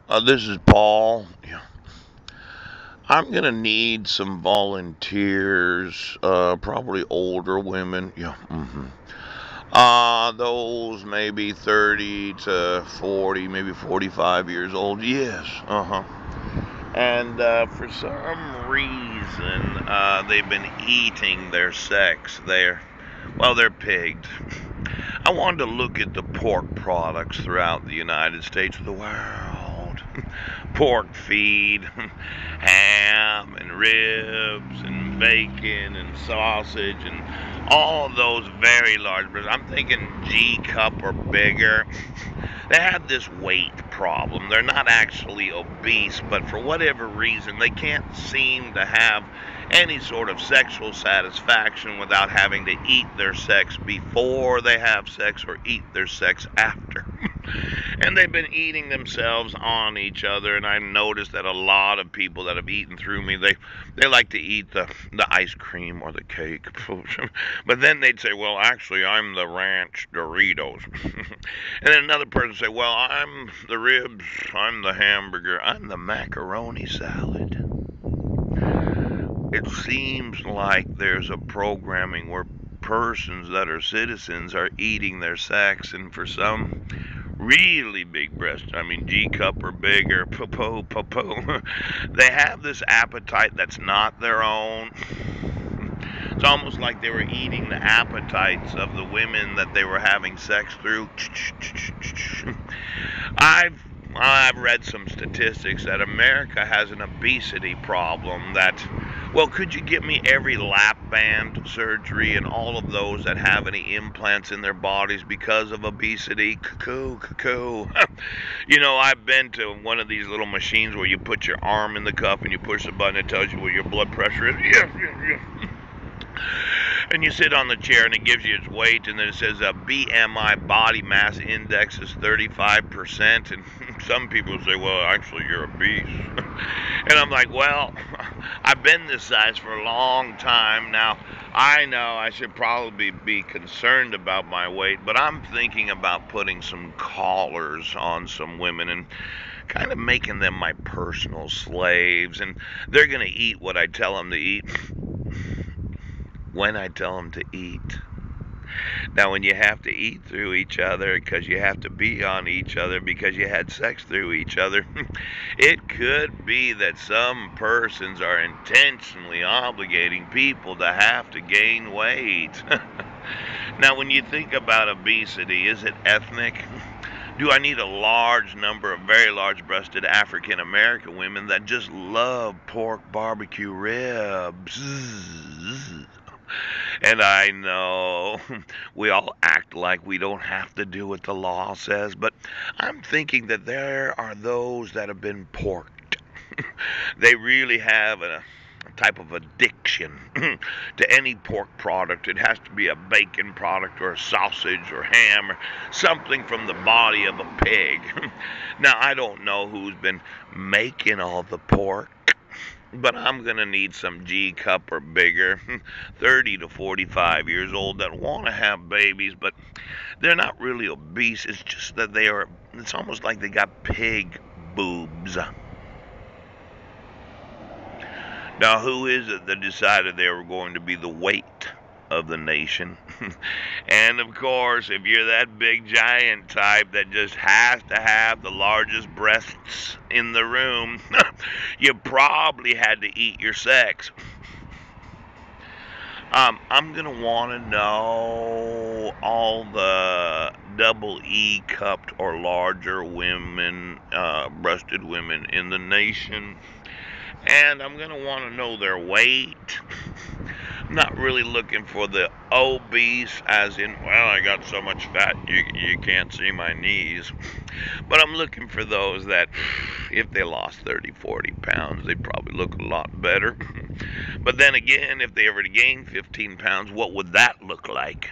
This is Paul. Yeah. I'm gonna need some volunteers, probably older women. Yeah. Those maybe 30 to 40, maybe 45 years old. Yes. And for some reason, they've been eating their sex. They're pigged. I wanted to look at the pork products throughout the United States of the world. Pork feed, ham and ribs and bacon and sausage and all of those very large breasts. I'm thinking G cup or bigger. They have this weight problem. They're not actually obese, but for whatever reason, they can't seem to have any sort of sexual satisfaction without having to eat their sex before they have sex or eat their sex after. And they've been eating themselves on each other, and I noticed that a lot of people that have eaten through me, they like to eat the ice cream or the cake. But then they'd say, well, actually, I'm the ranch Doritos. And then another person say, well, I'm the ribs, I'm the hamburger, I'm the macaroni salad. It seems like there's a programming where persons that are citizens are eating their sex, and for some really big breasts, I mean G cup or bigger, po, they have this appetite that's not their own. It's almost like they were eating the appetites of the women that they were having sex through. I've read some statistics that America has an obesity problem that, well, could you give me every lap band surgery and all of those that have any implants in their bodies because of obesity? Cuckoo. I've been to one of these little machines where you put your arm in the cuff and you push the button, it tells you where your blood pressure is. Yes. And you sit on the chair and it gives you its weight, and then it says BMI, body mass index, is 35%. And some people say, well, actually, you're obese. And I'm like, well, I've been this size for a long time now. I know I should probably be concerned about my weight, but I'm thinking about putting some collars on some women and kind of making them my personal slaves. And they're going to eat what I tell them to eat when I tell them to eat. Now, when you have to eat through each other because you have to be on each other because you had sex through each other, it could be that some persons are intentionally obligating people to have to gain weight. Now, when you think about obesity, is it ethnic? Do I need a large number of very large breasted African American women that just love pork barbecue ribs? And I know we all act like we don't have to do what the law says, but I'm thinking that there are those that have been porked. They really have a type of addiction to any pork product. It has to be a bacon product or a sausage or ham or something from the body of a pig. Now, I don't know who's been making all the pork, but I'm going to need some G cup or bigger, 30 to 45 years old, that want to have babies, but they're not really obese. It's just that it's almost like they got pig boobs. Now, who is it that decided they were going to be the weight of the nation? And of course, if you're that big giant type that just has to have the largest breasts in the room, you probably had to eat your sex. I'm going to want to know all the double E cupped or larger women, breasted women in the nation. And I'm going to want to know their weight. I'm not really looking for the obese, as in, well, I got so much fat you can't see my knees. But I'm looking for those that, if they lost 30, 40 pounds, they'd probably look a lot better. But then again, if they ever gained 15 pounds, what would that look like?